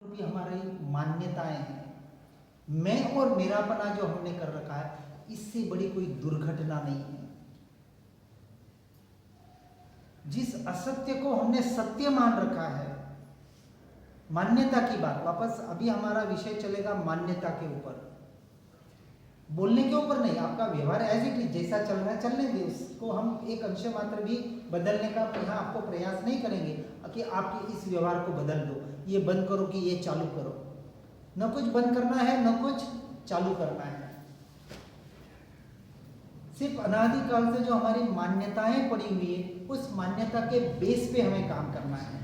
भी हमारी मान्यताएं हैं। मैं और मेरापना जो हमने कर रखा है, इससे बड़ी कोई दुर्घटना नहीं है। जिस असत्य को हमने सत्य मान रखा है, मान्यता की बात, वापस अभी हमारा विषय चलेगा मान्यता के ऊपर, बोलने के ऊपर नहीं। आपका व्यवहार एज इट इज जैसा चल रहा है चलने दे, उसको हम एक अंश मात्र भी बदलने का यहाँ आपको प्रयास नहीं करेंगे कि आपके इस व्यवहार को बदल दो, ये बंद करो कि ये चालू करो। न कुछ बंद करना है, न कुछ चालू करना है। सिर्फ अनादिकाल से जो हमारी मान्यताएं पड़ी हुई है, उस मान्यता के बेस पे हमें काम करना है।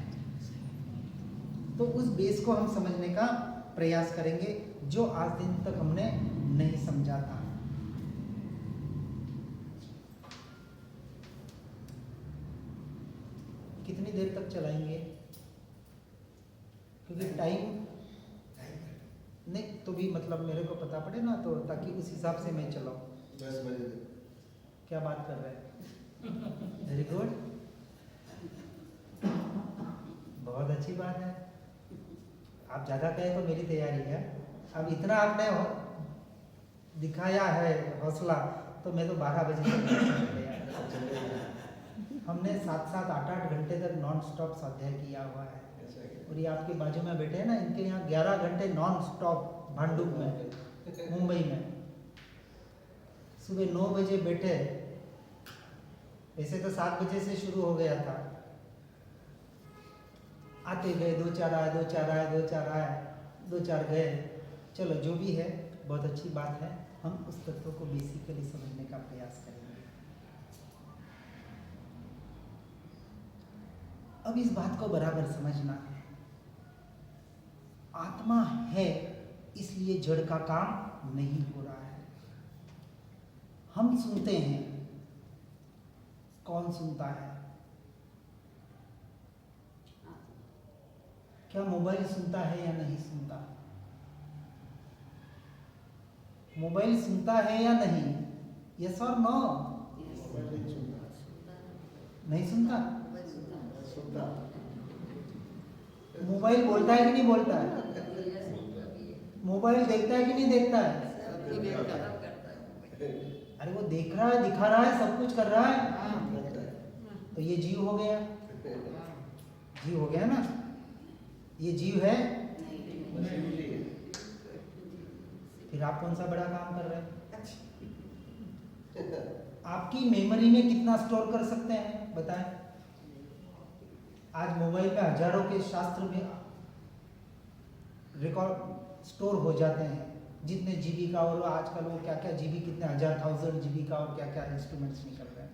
तो उस बेस को हम समझने का प्रयास करेंगे, जो आज दिन तक हमने नहीं समझा था। कितनी देर तक चलाएंगे? क्योंकि टाइम नहीं तो भी मतलब मेरे को पता पड़े ना, तो ताकि उस हिसाब से मैं चलाऊं। 10 बजे क्या बात कर रहे हैं? वेरी गुड, बहुत अच्छी बात है। आप ज़्यादा कहें तो मेरी तैयारी है। अब इतना आपने दिखाया है हौसला, तो मैं तो 12 बजे तक तैयार। हमने 7-7, 8-8 घंटे तक नॉन स्टॉप स्वाध्याय किया हुआ है। और ये आपके बाजू में बैठे हैं ना, इनके यहाँ 11 घंटे नॉन स्टॉप भांडुप में, मुंबई में। सुबह 9 बजे बैठे, वैसे तो 7 बजे से शुरू हो गया था। आते गए, 2-4 आए, 2-4 आए, 2-4 आए, 2-4 गए। चलो जो भी है बहुत अच्छी बात है। हम उस तत्व को बेसिकली समझने का प्रयास करेंगे। अब इस बात को बराबर समझना है, आत्मा है इसलिए जड़ का काम नहीं हो रहा है। हम सुनते हैं, कौन सुनता है? क्या मोबाइल सुनता है या नहीं सुनता? मोबाइल सुनता है या नहीं? यस और नो? नहीं सुनता। मोबाइल बोलता है कि नहीं बोलता है? मोबाइल देखता है कि नहीं देखता है? अरे वो देख रहा है, दिखा रहा है, सब कुछ कर रहा है। तो ये जीव हो गया, जीव हो गया ना? ये जीव है? फिर आप कौन सा बड़ा काम कर रहे हैं? आपकी मेमोरी में कितना स्टोर कर सकते हैं बताएं? आज मोबाइल में हजारों के शास्त्र में रिकॉर्ड स्टोर हो जाते हैं, जितने जीबी का, और आजकल वो क्या क्या जीबी, कितने 1000 जीबी का, और क्या क्या इंस्ट्रूमेंट्स निकल रहे हैं।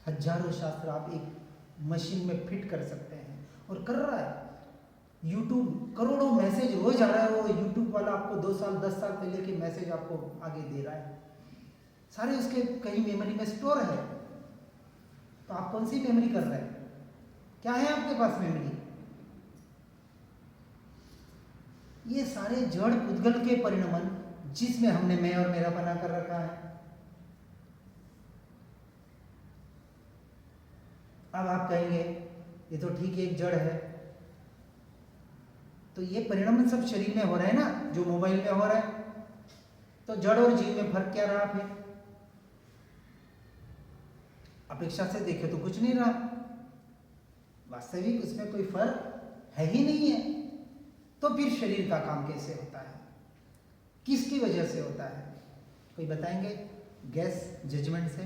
हजारों शास्त्र आप एक मशीन में फिट कर सकते हैं, और कर रहा है। यूट्यूब करोड़ों मैसेज रोज आ रहा है, वो यूट्यूब वाला आपको 2 साल 10 साल पहले के मैसेज आपको आगे दे रहा है, सारे उसके कहीं मेमोरी में स्टोर है। तो आप कौन सी मेमोरी कर रहे हैं? क्या है आपके पास मेमोरी? ये सारे जड़ पुद्गल के परिणमन, जिसमें हमने मैं और मेरा बना कर रखा है। अब आप कहेंगे ये तो ठीक है, एक जड़ है, तो ये परिणमन सब शरीर में हो रहा है ना, जो मोबाइल में हो रहा है। तो जड़ और जीव में फर्क क्या रहा? फिर अपेक्षा से देखे तो कुछ नहीं रहा, वास्तविक उसमें कोई फर्क है ही नहीं है। तो फिर शरीर का काम कैसे होता है, किसकी वजह से होता है? कोई बताएंगे? गैस जजमेंट से?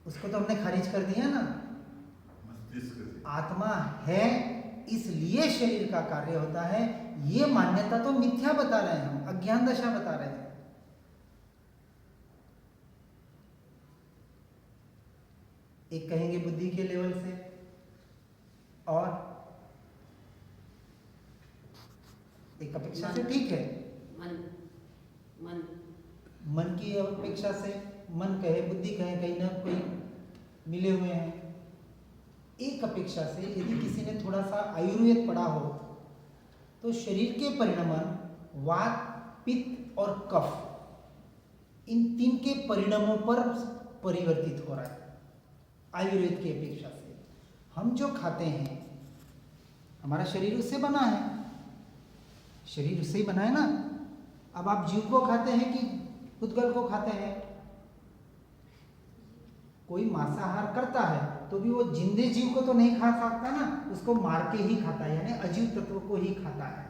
उसको तो हमने खारिज कर दिया ना। आत्मा है इसलिए शरीर का कार्य होता है, ये मान्यता तो मिथ्या बता रहे हैं, हम अज्ञान दशा बता रहे हैं। एक कहेंगे बुद्धि के लेवल से, और एक अपेक्षा से, ठीक है, मन की अपेक्षा से, मन कहे बुद्धि कहे, कहीं ना कोई मिले हुए हैं। एक अपेक्षा से यदि किसी ने थोड़ा सा आयुर्वेद पढ़ा हो, तो शरीर के परिणमन वात, पित्त और कफ, इन 3 के परिणामों पर परिवर्तित हो रहा है आयुर्वेद की अपेक्षा से। हम जो खाते हैं, हमारा शरीर उससे बना है, शरीर उससे ही बना है ना। अब आप जीव को खाते हैं कि पुद्गल को खाते हैं? कोई मांसाहार करता है तो भी वो जिंदे जीव को तो नहीं खा सकता ना, उसको मार के ही खाता है, यानी अजीव तत्व को ही खाता है।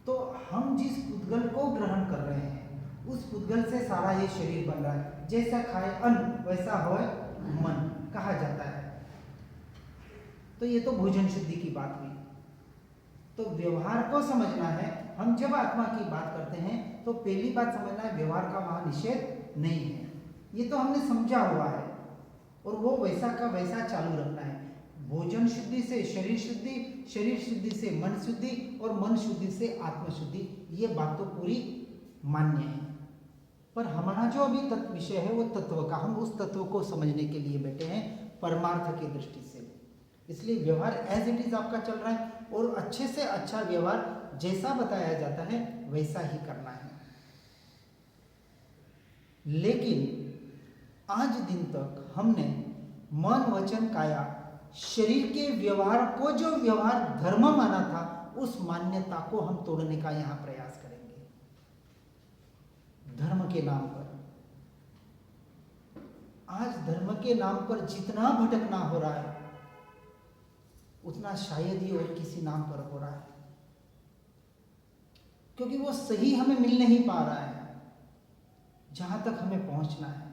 तो हम जिस पुद्गल को ग्रहण कर रहे हैं उस पुद्गल से सारा ये शरीर बन रहा है। जैसा खाए अन्न वैसा होए मन कहा जाता है। तो ये तो भोजन शुद्धि की बात हुई। तो व्यवहार को समझना है। हम जब आत्मा की बात करते हैं तो पहली बात समझना है, व्यवहार का वहां निषेध नहीं है, ये तो हमने समझा हुआ है, और वो वैसा का वैसा चालू रखना है। भोजन शुद्धि से शरीर शुद्धि, शरीर शुद्धि से मन शुद्धि, और मन शुद्धि से आत्म शुद्धि, ये बात तो पूरी मान्य है। पर हमारा जो अभी तत्व विषय है वो तत्व का, हम उस तत्व को समझने के लिए बैठे हैं परमार्थ की दृष्टि से। इसलिए व्यवहार एज इट इज आपका चल रहा है, और अच्छे से अच्छा व्यवहार जैसा बताया जाता है वैसा ही करना है। लेकिन आज दिन तक हमने मन वचन काया शरीर के व्यवहार को जो व्यवहार धर्म माना था, उस मान्यता को हम तोड़ने का यहां प्रयास करेंगे धर्म के नाम पर। आज धर्म के नाम पर जितना भटकना हो रहा है उतना शायद ही और किसी नाम पर हो रहा है, क्योंकि वो सही हमें मिल नहीं पा रहा है जहां तक हमें पहुंचना है।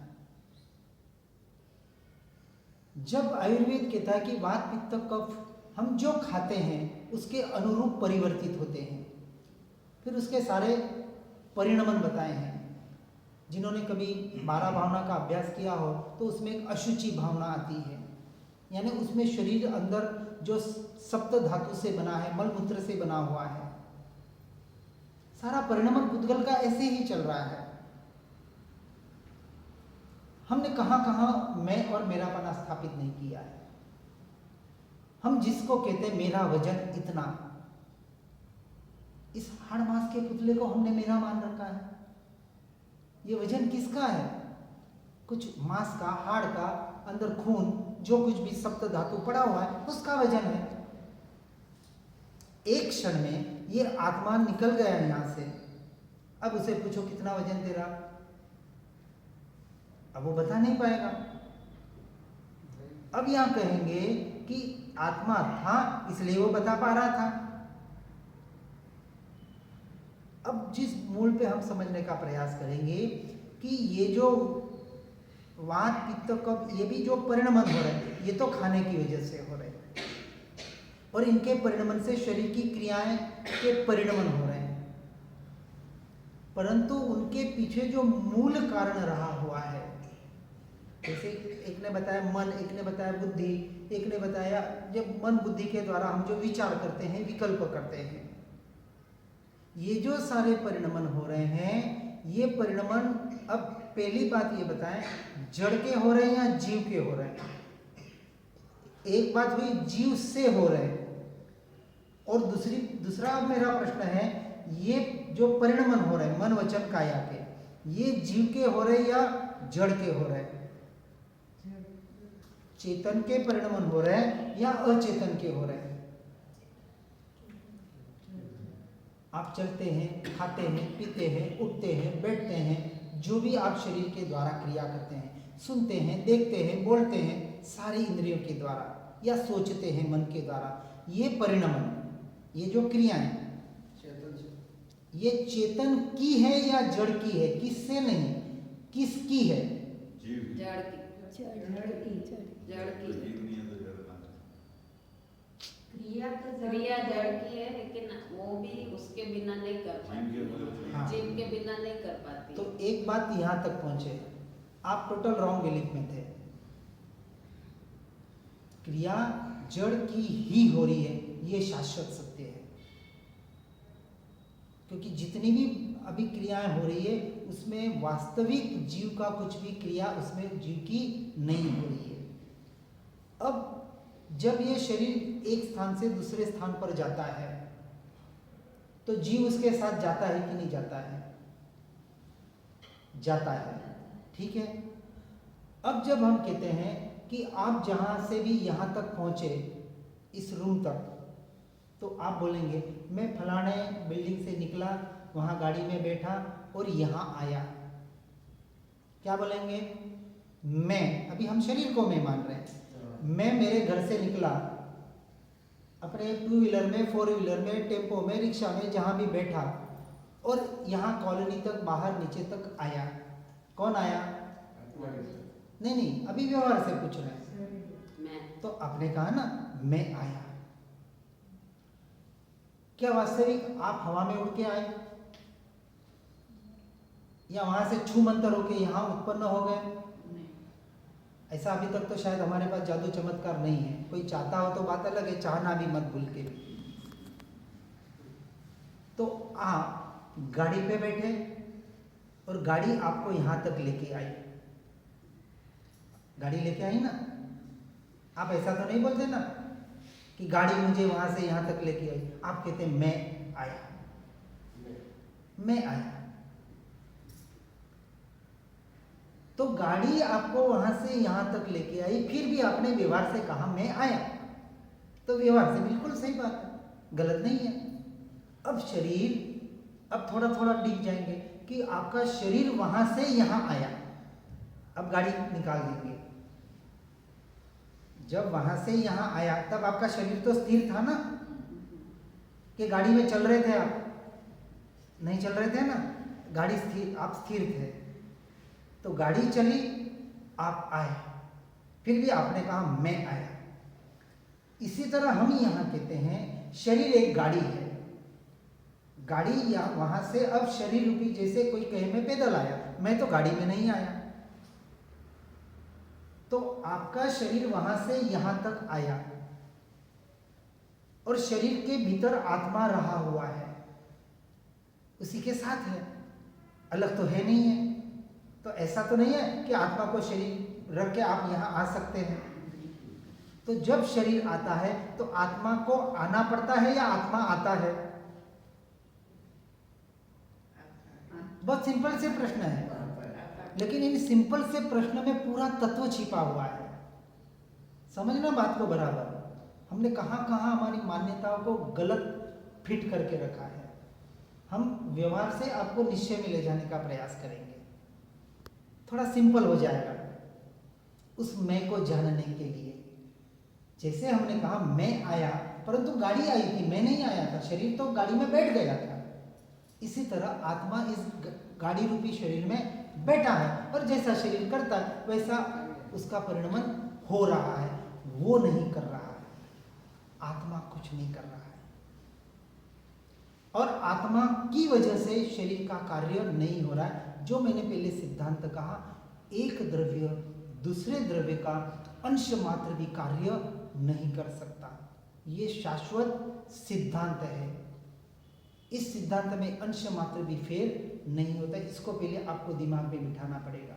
जब आयुर्वेद कहता है कि वात पित्त कफ हम जो खाते हैं उसके अनुरूप परिवर्तित होते हैं, फिर उसके सारे परिणमन बताए हैं। जिन्होंने कभी 12 भावना का अभ्यास किया हो तो उसमें एक अशुचि भावना आती है, यानी उसमें शरीर अंदर जो सप्त धातु से बना है, मलमूत्र से बना हुआ है, सारा परिणमन पुद्गल का ऐसे ही चल रहा है। हमने कहां कहां मैं और मेरापना स्थापित नहीं किया है। हम जिसको कहते हैं मेरा वजन इतना, इस हाड़ मांस के पुतले को हमने मेरा मान रखा है। ये वजन किसका है? कुछ मांस का, हाड़ का, अंदर खून, जो कुछ भी सप्त धातु पड़ा हुआ है उसका वजन है। एक क्षण में ये आत्मा निकल गया यहां से। अब उसे पूछो कितना वजन तेरा, अब वो बता नहीं पाएगा। अब यहां कहेंगे कि आत्मा था इसलिए वो बता पा रहा था। अब जिस मूल पे हम समझने का प्रयास करेंगे कि ये जो वात पित्त कफ ये भी जो परिणमन हो रहे हैं ये तो खाने की वजह से हो रहे हैं, और इनके परिणमन से शरीर की क्रियाएं के परिणमन हो रहे हैं, परंतु उनके पीछे जो मूल कारण रहा हुआ है, जैसे एक ने बताया मन, एक ने बताया बुद्धि, एक ने बताया जब मन बुद्धि के द्वारा हम जो विचार करते हैं, विकल्प करते हैं, ये जो सारे परिणमन हो रहे हैं, ये परिणमन अब पहली बात ये बताएं जड़ के हो रहे हैं या जीव के हो रहे हैं। एक बात हुई जीव से हो रहे हैं, और दूसरा अब मेरा प्रश्न है ये जो परिणमन हो रहे हैं मन वचन काया के, ये जीव के हो रहे हैं या जड़ के हो रहे हैं? चेतन के परिणमन हो रहे हैं या अचेतन के हो रहे हैं? आप चलते हैं, खाते हैं, पीते हैं, उठते हैं, बैठते हैं, जो भी आप शरीर के द्वारा क्रिया करते हैं, सुनते हैं, देखते हैं, बोलते हैं, सारी इंद्रियों के द्वारा या सोचते हैं मन के द्वारा, ये परिणमन, ये जो क्रियाएं ये चेतन की है या जड़ की है? किससे नहीं, किसकी है? जड़ की। क्रिया जड़ की है, लेकिन वो भी उसके बिना नहीं कर पाती, हाँ। जीव के बिना नहीं कर पाती। तो एक बात यहां तक पहुंचे, आप टोटल रॉन्ग बिलीफ में थे। क्रिया जड़ की ही हो रही है, ये शाश्वत सत्य है, क्योंकि जितनी भी अभी क्रियाएं हो रही है उसमें वास्तविक जीव का कुछ भी क्रिया उसमें जीव की नहीं हो रही है। अब जब ये शरीर एक स्थान से दूसरे स्थान पर जाता है तो जीव उसके साथ जाता है कि नहीं जाता है? जाता है, ठीक है। अब जब हम कहते हैं कि आप जहाँ से भी यहाँ तक पहुँचे इस रूम तक, तो आप बोलेंगे मैं फलाने बिल्डिंग से निकला, वहाँ गाड़ी में बैठा और यहाँ आया। क्या बोलेंगे? मैं, अभी हम शरीर को मैं मान रहे हैं। मैं मेरे घर से निकला, अपने 2 व्हीलर में, 4 व्हीलर में, टेम्पो में, रिक्शा में, जहाँ भी बैठा और यहाँ कॉलोनी तक, बाहर नीचे तक आया। कौन आया? नहीं, अभी व्यवहार से पूछ रहे हैं। मैं। तो आपने कहा ना मैं आया। क्या वास्तविक आप हवा में उड़ के आए या वहां से छू मंतर होके यहाँ उत्पन्न हो गए? ऐसा अभी तक तो शायद हमारे पास जादू चमत्कार नहीं है। कोई चाहता हो तो बात अलग है, चाहना भी मत भूल के। तो आप गाड़ी पे बैठे और गाड़ी आपको यहां तक लेके आई। गाड़ी लेके आई ना, आप ऐसा तो नहीं बोलते ना कि गाड़ी मुझे वहां से यहां तक लेके आई। आप कहते हैं मैं आया, मैं आया। तो गाड़ी आपको वहां से यहां तक लेके आई, फिर भी आपने व्यवहार से कहा मैं आया, तो व्यवहार से बिल्कुल सही बात है, गलत नहीं है। अब शरीर, अब थोड़ा थोड़ा डीप जाएंगे कि आपका शरीर वहां से यहां आया। अब गाड़ी निकाल देंगे। जब वहां से यहां आया तब आपका शरीर तो स्थिर था ना, कि गाड़ी में चल रहे थे आप? नहीं चल रहे थे ना, गाड़ी स्थिर, आप स्थिर थे। तो गाड़ी चली, आप आए, फिर भी आपने कहा मैं आया। इसी तरह हम यहां कहते हैं शरीर एक गाड़ी है। गाड़ी या वहां से अब शरीर रूपी, जैसे कोई कहे मैं पैदल आया, मैं तो गाड़ी में नहीं आया। तो आपका शरीर वहां से यहां तक आया और शरीर के भीतर आत्मा रहा हुआ है, उसी के साथ है, अलग तो है नहीं है। तो ऐसा तो नहीं है कि आत्मा को शरीर रख के आप यहां आ सकते हैं। तो जब शरीर आता है तो आत्मा को आना पड़ता है या आत्मा आता है? बहुत सिंपल से प्रश्न है, लेकिन इन सिंपल से प्रश्न में पूरा तत्व छिपा हुआ है। समझना बात को बराबर। हमने कहां कहां हमारी मान्यताओं को गलत फिट करके रखा है। हम व्यवहार से आपको निश्चय में ले जाने का प्रयास करेंगे, थोड़ा सिंपल हो जाएगा उस मैं को जानने के लिए। जैसे हमने कहा मैं आया, परंतु गाड़ी आई थी, मैं नहीं आया था, शरीर तो गाड़ी में बैठ गया था। इसी तरह आत्मा इस गाड़ी रूपी शरीर में बैठा है और जैसा शरीर करता है वैसा उसका परिणमन हो रहा है। वो नहीं कर रहा है, आत्मा कुछ नहीं कर रहा है। और आत्मा की वजह से शरीर का कार्य नहीं हो रहा है। जो मैंने पहले सिद्धांत कहा, एक द्रव्य दूसरे द्रव्य का अंश मात्र भी कार्य नहीं कर सकता। ये शाश्वत सिद्धांत है। इस सिद्धांत में अंश मात्र भी फेर नहीं होता। इसको पहले आपको दिमाग में बिठाना पड़ेगा।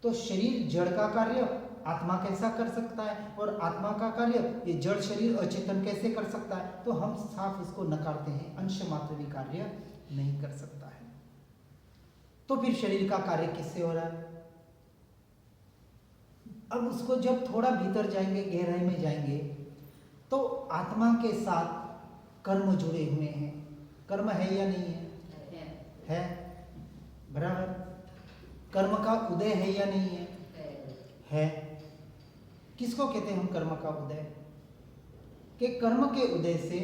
तो शरीर जड़ का कार्य आत्मा कैसा कर सकता है, और आत्मा का कार्य ये जड़ शरीर अचेतन कैसे कर सकता है? तो हम साफ इसको नकारते हैं, अंश मात्र भी कार्य नहीं कर सकता है। तो फिर शरीर का कार्य किससे हो रहा है? अब उसको जब थोड़ा भीतर जाएंगे, गहराई में जाएंगे, तो आत्मा के साथ कर्म जुड़े हुए हैं। कर्म है या नहीं है? है, बराबर। कर्म का उदय है या नहीं है? है। किसको कहते हैं हम कर्म का उदय? कि कर्म के उदय से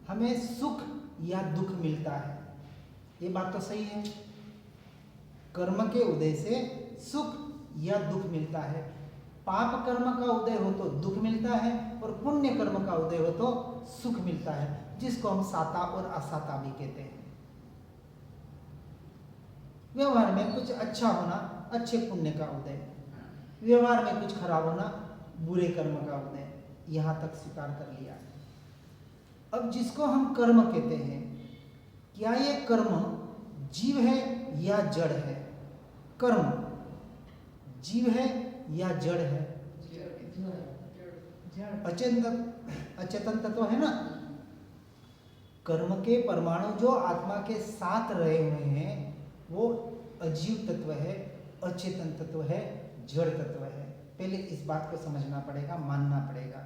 हमें सुख या दुख मिलता है। ये बात तो सही है। कर्म के उदय से सुख या दुख मिलता है। पाप कर्म का उदय हो तो दुख मिलता है और पुण्य कर्म का उदय हो तो सुख मिलता है, जिसको हम साता और असाता भी कहते हैं। व्यवहार में कुछ अच्छा होना अच्छे पुण्य का उदय, व्यवहार में कुछ खराब होना बुरे कर्म का उदय, यहां तक स्वीकार कर लिया। अब जिसको हम कर्म कहते हैं, क्या ये कर्म जीव है या जड़ है? कर्म जीव है या जड़ है? अचेतन तत्व है ना। कर्म के परमाणु जो आत्मा के साथ रहे हुए हैं वो अजीव तत्व है, अचेतन तत्व है, जड़ तत्व है। पहले इस बात को समझना पड़ेगा, मानना पड़ेगा।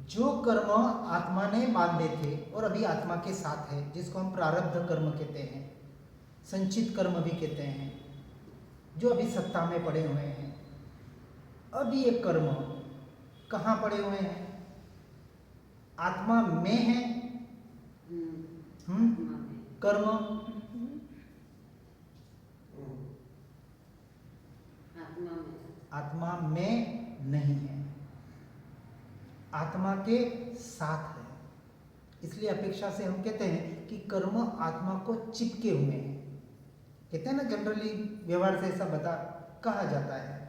जो कर्म आत्मा ने बांधे थे और अभी आत्मा के साथ है, जिसको हम प्रारब्ध कर्म कहते हैं, संचित कर्म भी कहते हैं, जो अभी सत्ता में पड़े हुए हैं। अब ये कर्म कहाँ पड़े हुए हैं? आत्मा में है। कर्म आत्मा में नहीं है, आत्मा के साथ है। इसलिए अपेक्षा से हम कहते हैं कि कर्म आत्मा को चिपके हुए हैं। कहते हैं ना, जनरली व्यवहार से ऐसा कहा जाता है।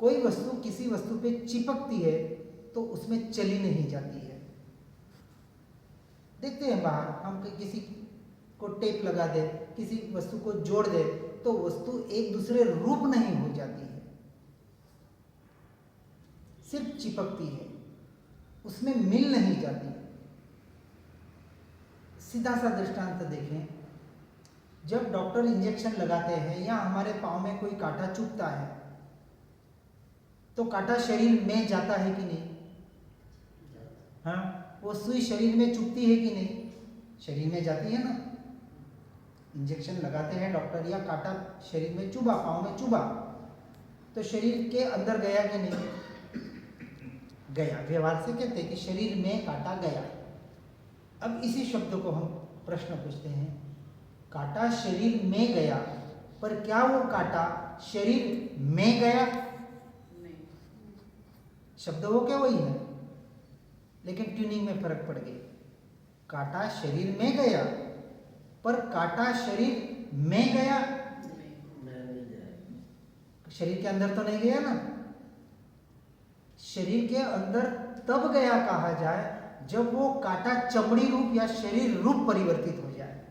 कोई वस्तु किसी वस्तु पे चिपकती है तो उसमें चली नहीं जाती है। देखते हैं बाहर, हम किसी को टेप लगा दे, किसी वस्तु को जोड़ दे, तो वस्तु एक दूसरे रूप नहीं हो जाती है, सिर्फ चिपकती है, उसमें मिल नहीं जाती। सीधा सा दृष्टांत देखें, जब डॉक्टर इंजेक्शन लगाते हैं या हमारे पाँव में कोई कांटा चुभता है तो कांटा शरीर में जाता है कि नहीं? हाँ, वो सुई शरीर में चुभती है कि नहीं? शरीर में जाती है ना। इंजेक्शन लगाते हैं डॉक्टर, या कांटा शरीर में चुभा, पाँव में चुभा, तो शरीर के अंदर गया कि नहीं? गया। व्यवहार से कहते हैं कि शरीर में कांटा गया। अब इसी शब्द को हम प्रश्न पूछते हैं, कांटा शरीर में गया, पर क्या वो कांटा शरीर में गया? शब्द वो क्या वही है, लेकिन ट्यूनिंग में फर्क पड़ गई। कांटा शरीर में गया, पर कांटा शरीर में गया, शरीर के अंदर तो नहीं गया ना। शरीर के अंदर तब गया कहा जाए जब वो कांटा चमड़ी रूप या शरीर रूप परिवर्तित हो जाए।